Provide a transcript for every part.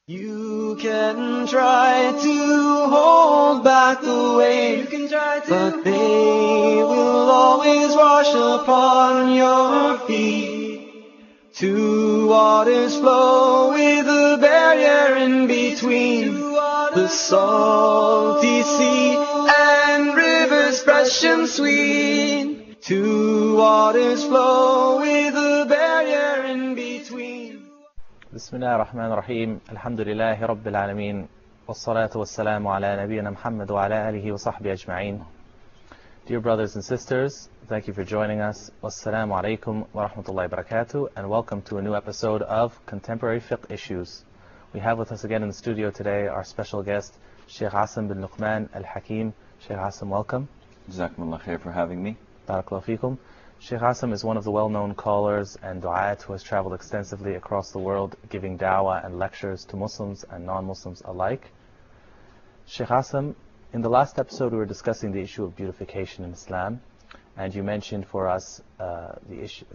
You can try to hold back the waves, but they will always wash upon your feet. Two waters flow with a barrier in between, the salty sea and rivers fresh and sweet. Two waters flow with a barrier in between. بسم الله الرحمن الرحيم الحمد لله رب العالمين والصلاة والسلام على نبينا محمد وعلى آله وصحبه أجمعين. Dear brothers and sisters, thank you for joining us. Wassalamu alaikum wa rahmatullahi wa barakatuh, and welcome to a new episode of Contemporary Fiqh Issues. We have with us again in the studio today our special guest, Sheikh Asem bin Luqman al-Hakim. Sheikh Asem, welcome. Jazakumullah khair for having me. Barakallahu feekum. Sheikh Asem is one of the well-known callers and du'at who has traveled extensively across the world giving da'wah and lectures to Muslims and non-Muslims alike. Sheikh Asem, in the last episode we were discussing the issue of beautification in Islam, and you mentioned for us the issue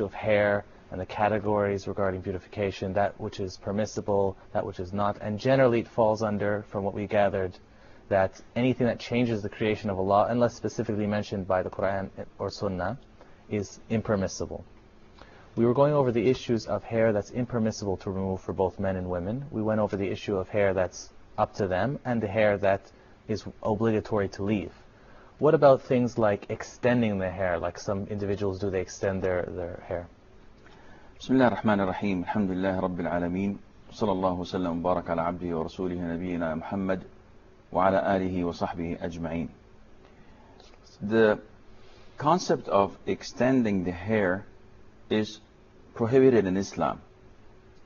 of hair and the categories regarding beautification, that which is permissible, that which is not, and generally it falls under, from what we gathered, that anything that changes the creation of Allah, unless specifically mentioned by the Quran or Sunnah, is impermissible. We were going over the issues of hair that's impermissible to remove for both men and women. We went over the issue of hair that's up to them, and the hair that is obligatory to leave. What about things like extending the hair, like some individuals do, they extend their hair? Bismillah ar-Rahman ar-Rahim. Alhamdulillah Rabbil Alameen. Sallallahu wa sallam wa baraka ala abdihi wa rasulihi nabiyyina Muhammad wa ala alihi wa sahbihi ajma'in. The concept of extending the hair is prohibited in Islam.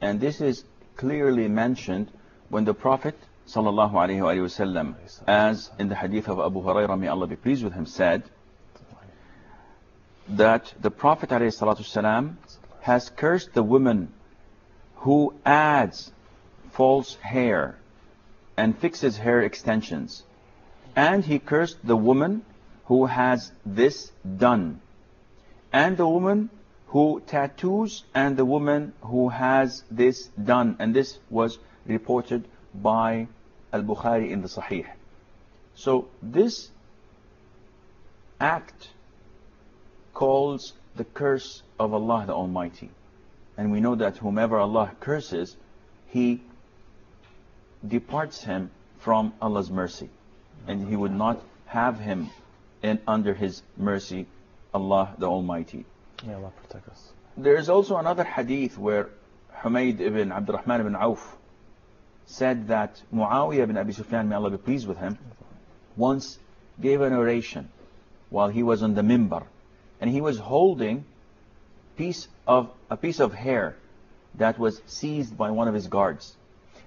And this is clearly mentioned when the Prophet sallallahu alayhi wa sallam, as in the hadith of Abu Hurairah, may Allah be pleased with him, said that the Prophet alayhi salatu salam has cursed the woman who adds false hair and fixes hair extensions, and he cursed the woman who has this done, and the woman who tattoos, and the woman who has this done. And this was reported by Al-Bukhari in the Sahih. So this act calls the curse of Allah the Almighty, and we know that whomever Allah curses, he departs him from Allah's mercy, and he would not have him under his mercy, Allah the Almighty. May Allah protect us. There is also another hadith where Humayd ibn Abdurrahman ibn Auf said that Muawiyah ibn Abi Sufyan, may Allah be pleased with him, once gave an oration while he was on the mimbar, and he was holding a piece of hair that was seized by one of his guards.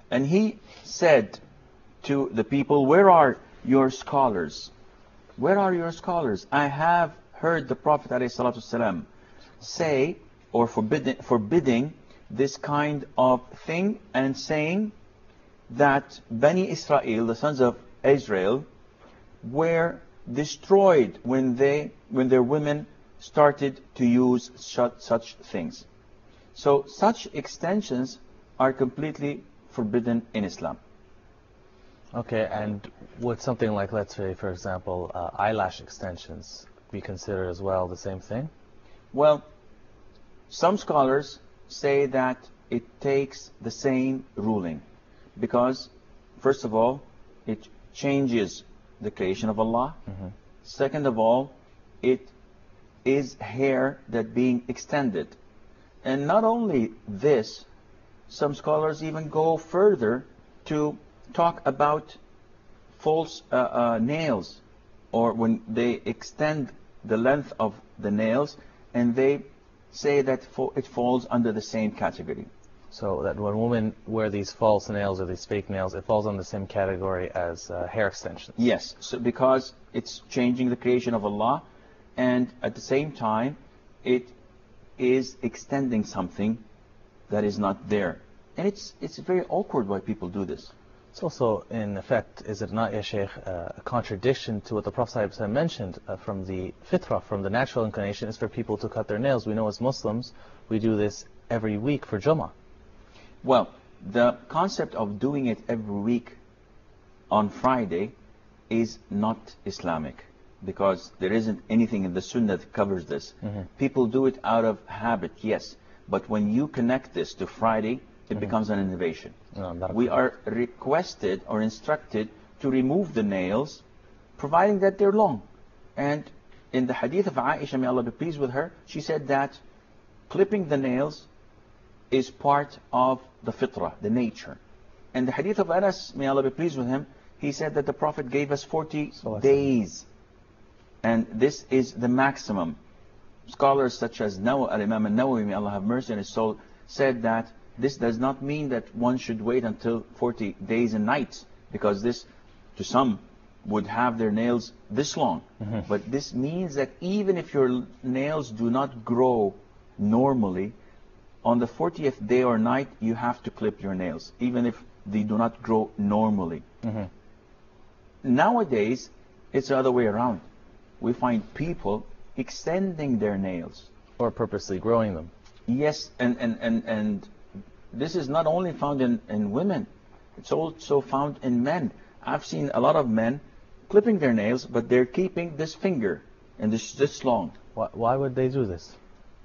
And he said to the people, "Where are your scholars? Where are your scholars? I have heard the Prophet ﷺ say, or forbidding this kind of thing, and saying that Bani Israel, the sons of Israel, were destroyed when their women started to use such things." So such extensions are completely forbidden in Islam. Okay, and would something like, let's say, for example, eyelash extensions be considered as well the same thing? Well, some scholars say that it takes the same ruling, because first of all, it changes the creation of Allah. Second of all, it is hair that being extended. And not only this, some scholars even go further to talk about false nails, or when they extend the length of the nails, and they say that it falls under the same category. So that when women wear these false nails or these fake nails, it falls under the same category as hair extensions? Yes, so because it's changing the creation of Allah, and at the same time it is extending something that is not there. And it's very awkward why people do this. It's also, in effect, is it not, Ya Sheikh, a contradiction to what the Prophet ﷺ mentioned from the fitrah, from the natural inclination, is for people to cut their nails. We know as Muslims, we do this every week for Jummah. Well, the concept of doing it every week on Friday is not Islamic, because there isn't anything in the Sunnah that covers this. People do it out of habit, yes, but when you connect this to Friday, it becomes an innovation. We are requested or instructed to remove the nails, providing that they're long. And in the hadith of Aisha, may Allah be pleased with her, she said that clipping the nails is part of the fitrah, the nature. And the hadith of Anas, may Allah be pleased with him, he said that the Prophet gave us 40 days. And this is the maximum. Scholars such as Al-Imam al-Nawawi, may Allah have mercy on his soul, said that this does not mean that one should wait until 40 days and nights, because this, to some, would have their nails this long. But this means that even if your nails do not grow normally, on the 40th day or night, you have to clip your nails, even if they do not grow normally. Nowadays, it's the other way around. We find people extending their nails. Or purposely growing them. Yes, and this is not only found in women, it's also found in men. I've seen a lot of men clipping their nails, but they're keeping this finger and this long. Why would they do this?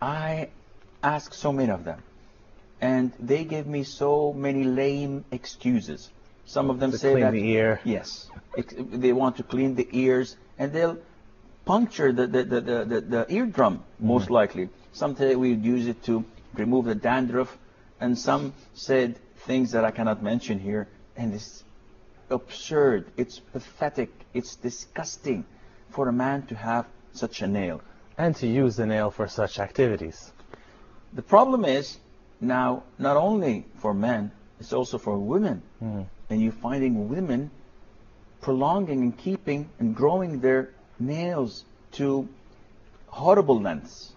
I ask so many of them, and they give me so many lame excuses. Some of them say clean that the ear. Yes, they want to clean the ears, and they'll puncture the eardrum, most likely. Some say we use it to remove the dandruff, and some said things that I cannot mention here, and it's absurd, it's pathetic, it's disgusting for a man to have such a nail. And to use the nail for such activities. The problem is, now, not only for men, it's also for women. And you're finding women prolonging and keeping and growing their nails to horrible lengths.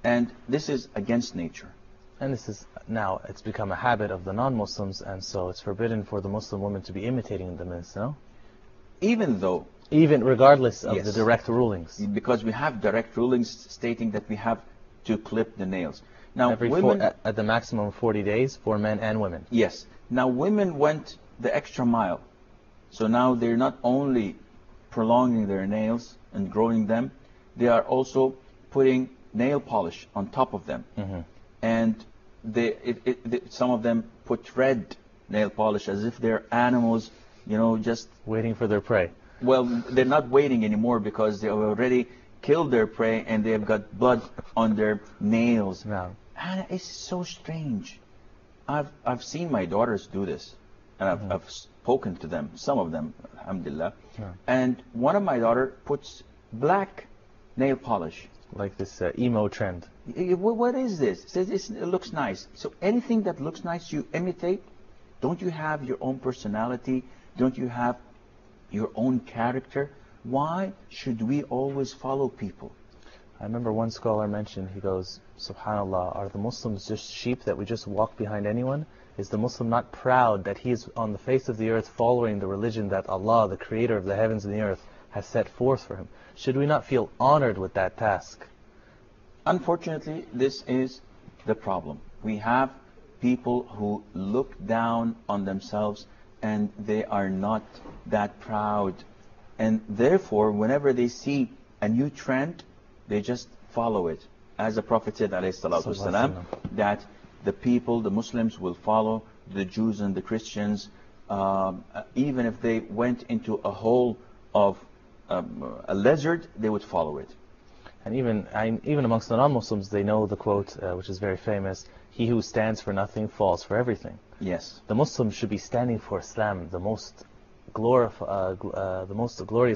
And this is against nature. And this is, now, it's become a habit of the non-Muslims, and so it's forbidden for the Muslim women to be imitating them in this, no? Even regardless of yes, the direct rulings. Because we have direct rulings stating that we have to clip the nails. Now, at the maximum of 40 days for men and women. Yes. Now, women went the extra mile. So now they're not only prolonging their nails and growing them, they are also putting nail polish on top of them. And some of them put red nail polish as if they're animals, you know, just waiting for their prey. Well, they're not waiting anymore, because they have already killed their prey and they've got blood on their nails. No. And it's so strange. I've seen my daughters do this, and I've spoken to them, some of them, alhamdulillah. And one of my daughter puts black nail polish. Like this emo trend. What is this? It says it looks nice. So anything that looks nice, you imitate. Don't you have your own personality? Don't you have your own character? Why should we always follow people? I remember one scholar mentioned, he goes, subhanallah, are the Muslims just sheep that we just walk behind anyone? Is the Muslim not proud that he is on the face of the earth following the religion that Allah, the creator of the heavens and the earth, has set forth for him? Should we not feel honored with that task? Unfortunately, this is the problem. We have people who look down on themselves, and they are not that proud. And therefore, whenever they see a new trend, they just follow it. As the Prophet said, ﷺ, that the people, the Muslims, will follow the Jews and the Christians, even if they went into a hole of a lizard, they would follow it. And even amongst the non-Muslims, they know the quote, which is very famous, "He who stands for nothing falls for everything." Yes. The Muslims should be standing for Islam, the most glorious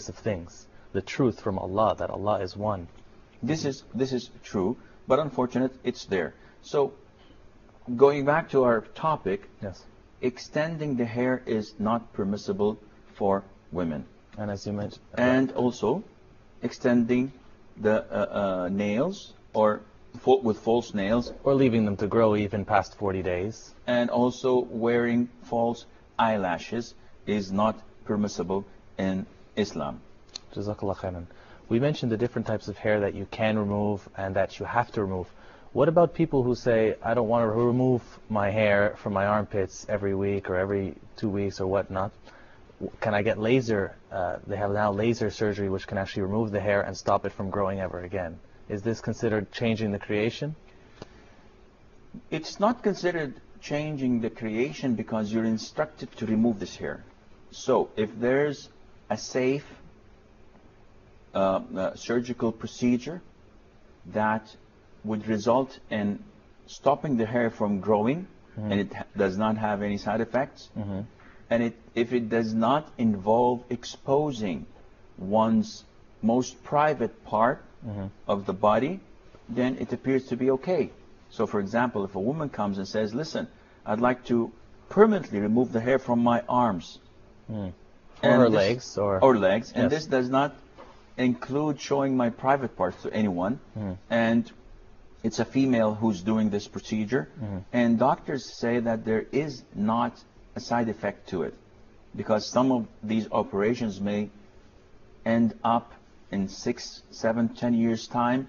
of things, the truth from Allah, that Allah is one. This is true, but unfortunately, it's there. So, going back to our topic, yes, extending the hair is not permissible for women. And as you mentioned, and also extending the nails, or with false nails, or leaving them to grow even past 40 days, and also wearing false eyelashes is not permissible in Islam. Jazakallah khairan. We mentioned the different types of hair that you can remove and that you have to remove. What about people who say, I don't want to remove my hair from my armpits every week or every 2 weeks or whatnot? Can I get laser? They have now laser surgery which can actually remove the hair and stop it from growing ever again. Is this considered changing the creation? It's not considered changing the creation because you're instructed to remove this hair. So if there's a safe surgical procedure that would result in stopping the hair from growing, and it does not have any side effects, and if it does not involve exposing one's most private part of the body, then it appears to be okay. So for example, if a woman comes and says, listen, I'd like to permanently remove the hair from my arms, or her legs, or legs, and yes. this does not include showing my private parts to anyone, and it's a female who's doing this procedure, and doctors say that there is not a side effect to it, because some of these operations may end up in 6, 7, 10 years time,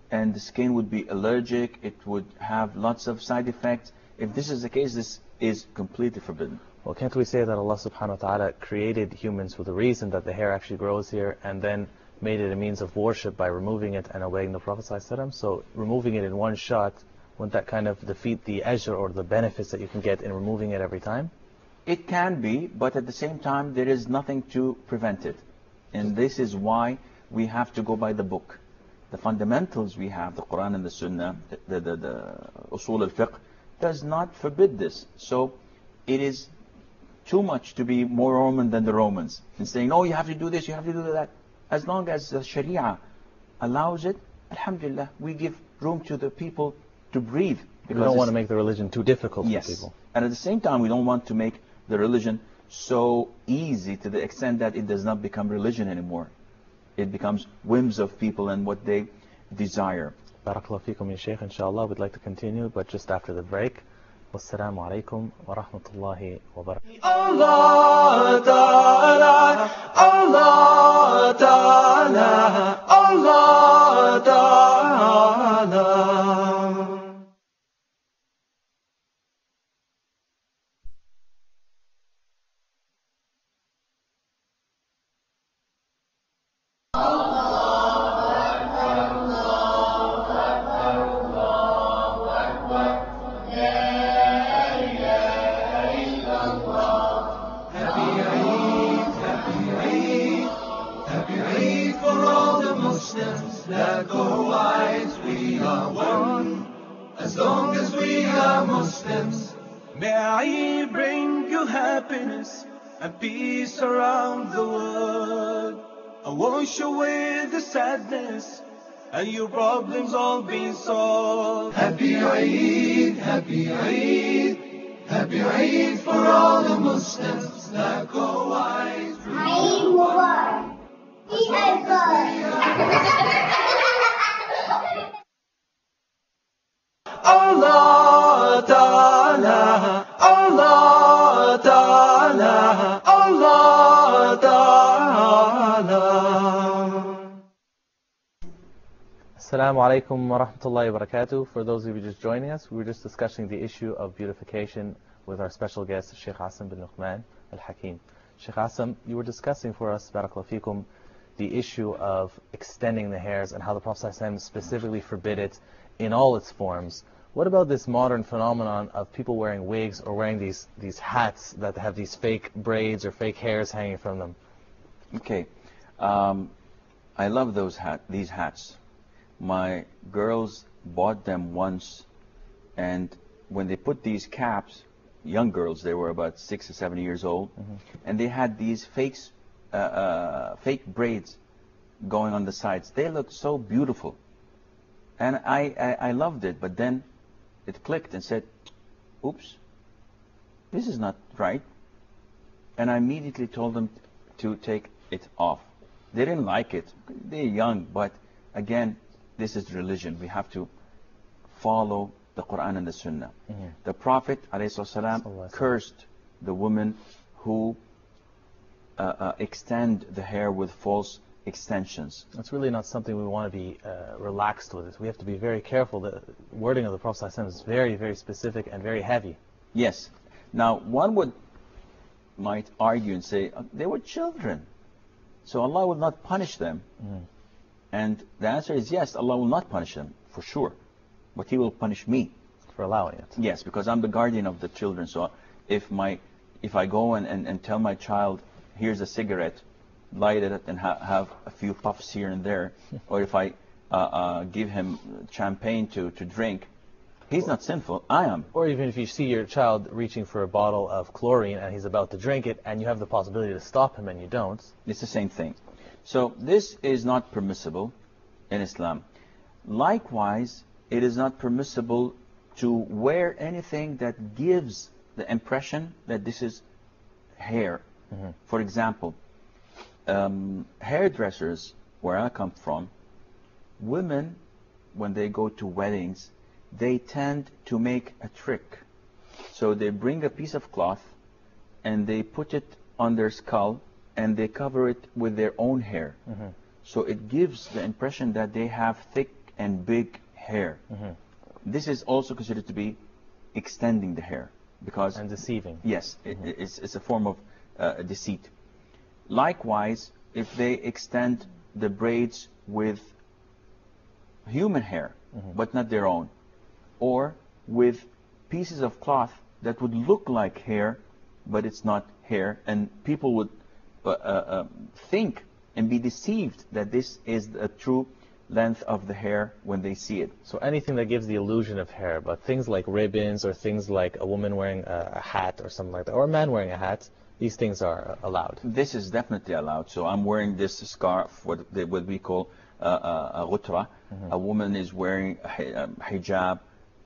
and the skin would be allergic, it would have lots of side effects. If this is the case, this is completely forbidden. Well, can't we say that Allah subhanahu wa ta'ala created humans with a reason that the hair actually grows here, and then made it a means of worship by removing it and obeying the Prophet ﷺ? So removing it in one shot, wouldn't that kind of defeat the ajr or the benefits that you can get in removing it every time? It can be, but at the same time there is nothing to prevent it. And this is why we have to go by the book. The fundamentals we have, the Quran and the Sunnah, the usul al-fiqh, does not forbid this. So it is too much to be more Roman than the Romans and saying, oh, you have to do this, you have to do that. As long as the Sharia allows it, alhamdulillah, we give room to the people to breathe. We don't want to make the religion too difficult for people. And at the same time, we don't want to make the religion so easy to the extent that it does not become religion anymore. It becomes whims of people and what they desire. Barakallahu feekum, ya Sheikh. Inshallah, we'd like to continue, but just after the break. Wassalamu alaikum wa rahmatullahi wa barakatuh. Allah Ta'ala, Allah Ta'ala, Allah Ta'ala. That go wise, we are one, as long as we are Muslims. May Eid bring you happiness and peace around the world, and wash away the sadness, and your problems all be solved. Happy Eid, happy Eid, happy Eid for all the Muslims that go wise. Eid Mubarak. Eid Allah Ta'ala, Allah Ta'ala, Allah Ta'ala. Assalamu alaikum wa rahmatullahi wa barakatuh. For those of you just joining us, we were just discussing the issue of beautification with our special guest, Sheikh Asem bin Luqman al-Hakim. Sheikh Asem, you were discussing for us, barakallahu feekum, the issue of extending the hairs and how the Prophet ﷺ specifically forbid it in all its forms. What about this modern phenomenon of people wearing wigs or wearing these hats that have these fake braids or fake hairs hanging from them? Okay, I love these hats. My girls bought them once, and when they put these caps, young girls, they were about 6 or 7 years old, and they had these fake braids going on the sides. They looked so beautiful, and I loved it. But then it clicked and said, oops, this is not right. And I immediately told them to take it off. They didn't like it. They're young, but again, this is religion. We have to follow the Quran and the Sunnah. The Prophet ﷺ cursed the women who extend the hair with false extensions. It's really not something we want to be relaxed with. We have to be very careful. The wording of the Prophet ﷺ is very, very specific and very heavy. Yes. Now, one might argue and say, they were children, so Allah will not punish them. And the answer is yes, Allah will not punish them, for sure. But He will punish me. For allowing it. Yes, because I'm the guardian of the children. So if I go and tell my child, here's a cigarette, light it and have a few puffs here and there, or if I give him champagne to drink, he's not sinful, I am. Or even if you see your child reaching for a bottle of chlorine and he's about to drink it and you have the possibility to stop him and you don't. It's the same thing. So this is not permissible in Islam. Likewise, it is not permissible to wear anything that gives the impression that this is hair. For example, hairdressers, where I come from, women, when they go to weddings, they tend to make a trick. So they bring a piece of cloth and they put it on their skull and they cover it with their own hair. So it gives the impression that they have thick and big hair. This is also considered to be extending the hair, because and deceiving. Yes, it's a form of deceit. Likewise, if they extend the braids with human hair, but not their own, or with pieces of cloth that would look like hair, but it's not hair, and people would think and be deceived that this is the true length of the hair when they see it. So anything that gives the illusion of hair, but things like ribbons or things like a woman wearing a hat or something like that, or a man wearing a hat, these things are allowed. This is definitely allowed. So I'm wearing this scarf, what we call a ghutra. A woman is wearing a hijab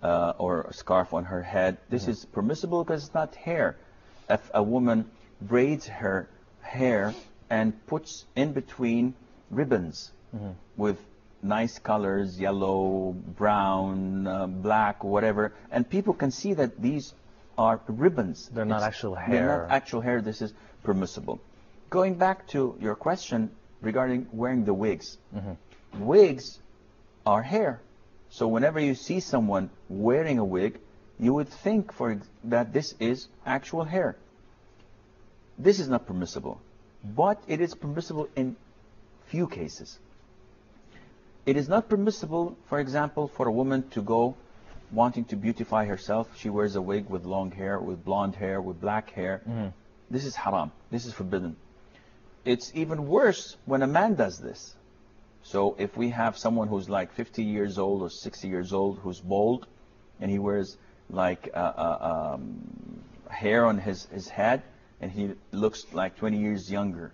or a scarf on her head. This is permissible because it's not hair. If a woman braids her hair and puts in between ribbons with nice colors, yellow, brown, black, whatever, and people can see that these are ribbons. They're not actual hair. They're not actual hair. This is permissible. Going back to your question regarding wearing the wigs. Wigs are hair. So whenever you see someone wearing a wig, you would think that this is actual hair. This is not permissible, but it is permissible in few cases. It is not permissible, for example, for a woman to go wanting to beautify herself. She wears a wig with long hair, with blonde hair, with black hair. This is haram. This is forbidden. It's even worse when a man does this. So if we have someone who's like 50 years old or 60 years old who's bald and he wears like hair on his head and he looks like 20 years younger,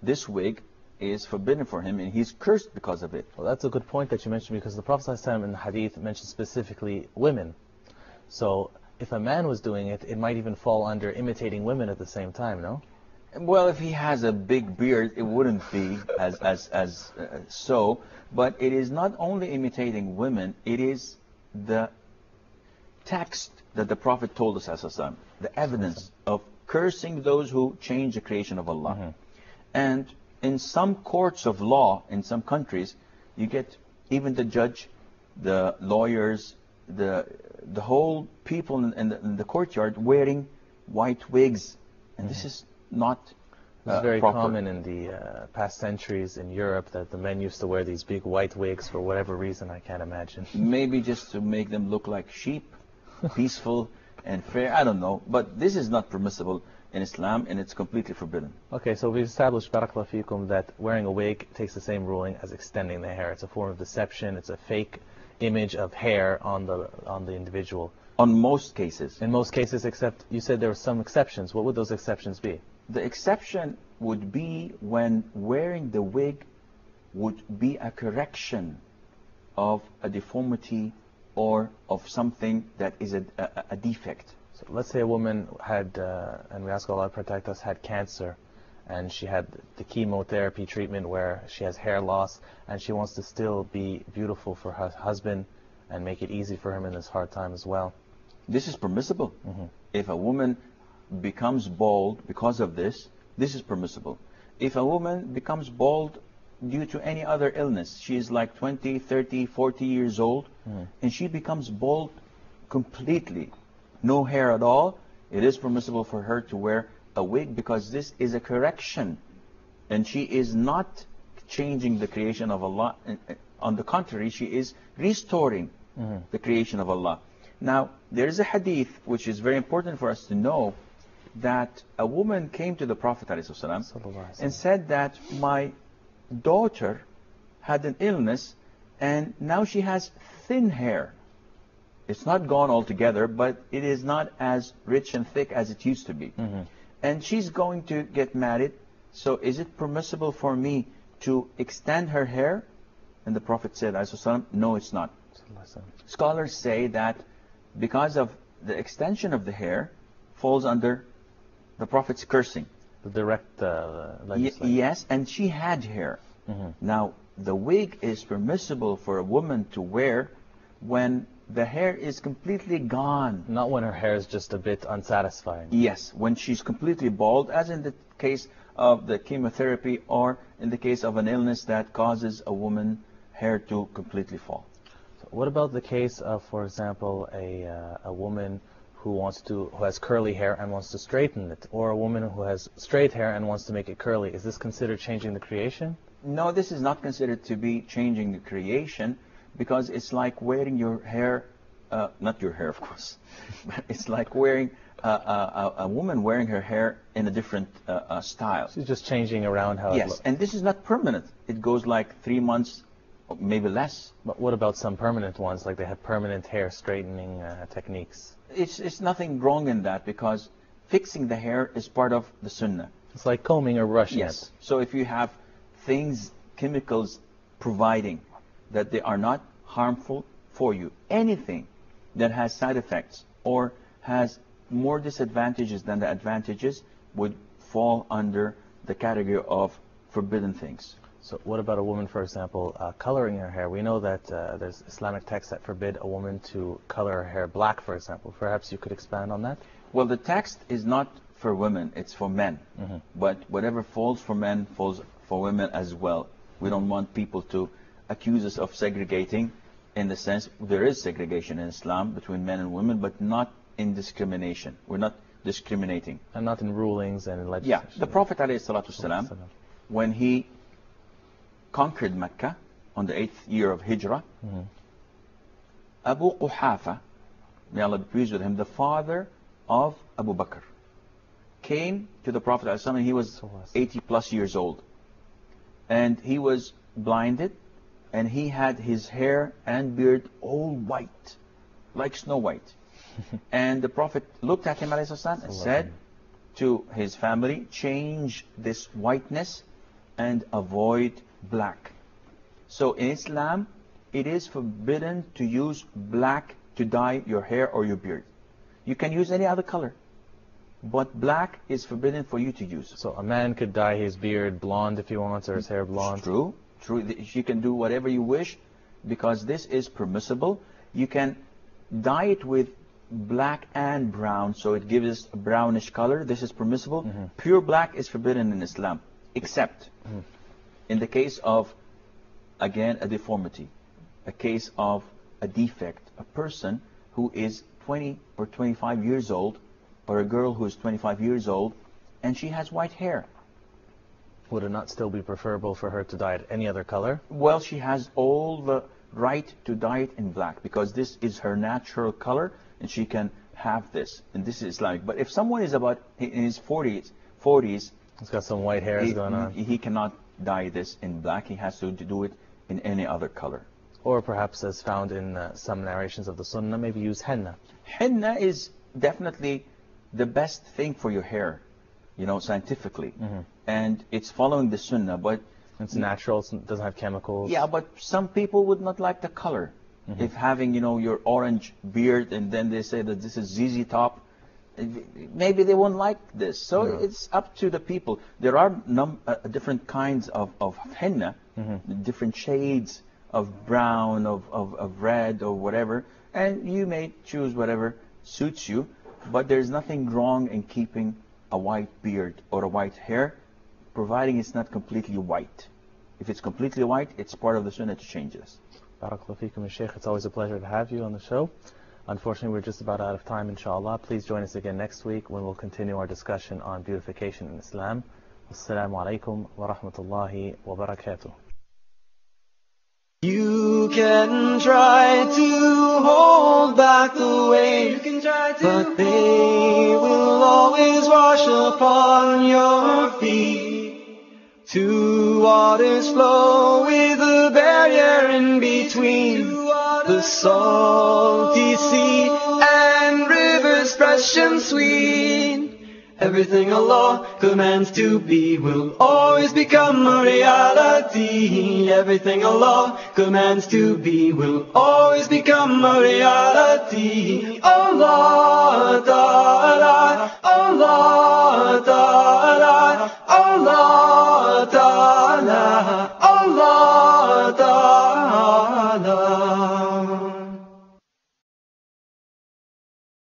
this wig is forbidden for him and he's cursed because of it. Well, that's a good point that you mentioned, because the Prophet ﷺ in the hadith mentioned specifically women. So if a man was doing it, it might even fall under imitating women at the same time, no? Well, if he has a big beard, it wouldn't be so. But it is not only imitating women, it is the text that the Prophet told us, the evidence of cursing those who change the creation of Allah. And in some courts of law, in some countries, you get even the judge, the lawyers, the whole people in the courtyard wearing white wigs. And this is not It's very proper. common in the past centuries in Europe that the men used to wear these big white wigs for whatever reason, I can't imagine. Maybe just to make them look like sheep, peaceful and fair, I don't know. But this is not permissible in Islam, and it's completely forbidden. Okay, so we've established, barakallahu feekum, that wearing a wig takes the same ruling as extending the hair. It's a form of deception. It's a fake image of hair on the individual. On most cases. In most cases, except you said there were some exceptions. What would those exceptions be? The exception would be when wearing the wig would be a correction of a deformity or of something that is a defect. So let's say a woman had, and we ask Allah to protect us, had cancer, and she had the chemotherapy treatment where she has hair loss, and she wants to still be beautiful for her husband and make it easy for him in this hard time as well. This is permissible. If a woman becomes bald because of this, this is permissible. If a woman becomes bald due to any other illness. She is like 20, 30, 40 years old, and she becomes bald completely, no hair at all, it is permissible for her to wear a wig, because this is a correction, and she is not changing the creation of Allah. On the contrary, she is restoring the creation of Allah. Now, there is a hadith which is very important for us to know, that a woman came to the Prophet ﷺ and said that my daughter had an illness and now she has thin hair. It's not gone altogether, but it is not as rich and thick as it used to be. And she's going to get married, so is it permissible for me to extend her hair? And the Prophet said, no, it's not. Scholars say that because of the extension of the hair falls under the Prophet's cursing. The direct legislation. Yes, and she had hair. Now, the wig is permissible for a woman to wear when the hair is completely gone. Not when her hair is just a bit unsatisfying. Yes, when she's completely bald, as in the case of the chemotherapy or in the case of an illness that causes a woman's hair to completely fall. So what about the case of, for example, a woman who has curly hair and wants to straighten it, or a woman who has straight hair and wants to make it curly? Is this considered changing the creation? No, this is not considered to be changing the creation, because it's like wearing your hair, not your hair of course, but it's like wearing a woman wearing her hair in a different style. She's just changing around how it looks. Yes, and this is not permanent. It goes like 3 months, or maybe less. But what about some permanent ones, like they have permanent hair straightening techniques? It's nothing wrong in that, because fixing the hair is part of the sunnah. It's like combing or brushing. Yes. So if you have things, chemicals providing that they are not harmful for you, anything that has side effects or has more disadvantages than the advantages would fall under the category of forbidden things. So what about a woman, for example, coloring her hair? We know that there's Islamic texts that forbid a woman to color her hair black, for example. Perhaps you could expand on that? Well, the text is not for women, it's for men. But whatever falls for men falls for women as well. We don't want people to accuse us of segregating, in the sense there is segregation in Islam between men and women, but not in discrimination. We're not discriminating. And not in rulings and in legislation. Yeah, the Prophet ﷺ, when he conquered Mecca on the 8th year of Hijrah, Abu Quhafa, may Allah be pleased with him, the father of Abu Bakr, came to the Prophet ﷺ, and he was 80 plus years old. And he was blinded, and he had his hair and beard all white, like Snow White. And the Prophet looked at him ﷺ, and said to his family, change this whiteness and avoid black. So in Islam, it is forbidden to use black to dye your hair or your beard. You can use any other color, but black is forbidden for you to use. So a man could dye his beard blonde if he wants, or his hair blonde? True. You can do whatever you wish, because this is permissible. You can dye it with black and brown, so it gives us a brownish color. This is permissible. Pure black is forbidden in Islam, except in the case of, again, a deformity, a case of a defect, a person who is 20 or 25 years old, or a girl who is 25 years old, and she has white hair. Would it not still be preferable for her to dye it any other color? Well, she has all the right to dye it in black, because this is her natural color, and she can have this, and this is Islamic. But if someone is about in his 40s, he's got some white hairs going on. He cannot dye this in black. He has to do it in any other color. Or perhaps, as found in some narrations of the Sunnah, maybe use henna. Henna is definitely the best thing for your hair, scientifically. And it's following the Sunnah, but it's natural, it doesn't have chemicals. Yeah, but some people would not like the color. If having, your orange beard, and then they say that this is ZZ Top, maybe they won't like this. So it's up to the people. There are different kinds of henna, different shades of brown, of red, or whatever, and you may choose whatever suits you, but there's nothing wrong in keeping a white beard or a white hair, providing it's not completely white. If it's completely white, it's part of the sunnah to change this. Barakallahu feekum, Sheikh. It's always a pleasure to have you on the show. Unfortunately, we're just about out of time, inshallah. Please join us again next week when we'll continue our discussion on beautification in Islam. Assalamu alaikum wa rahmatullahi wa barakatuh. You can try to hold back the waves, but they will always wash upon your feet. Two waters flow with a barrier in between, the salty sea and rivers fresh and sweet. Everything Allah commands to be will always become a reality. Everything Allah commands to be will always become a reality. Allah Ta'ala, Allah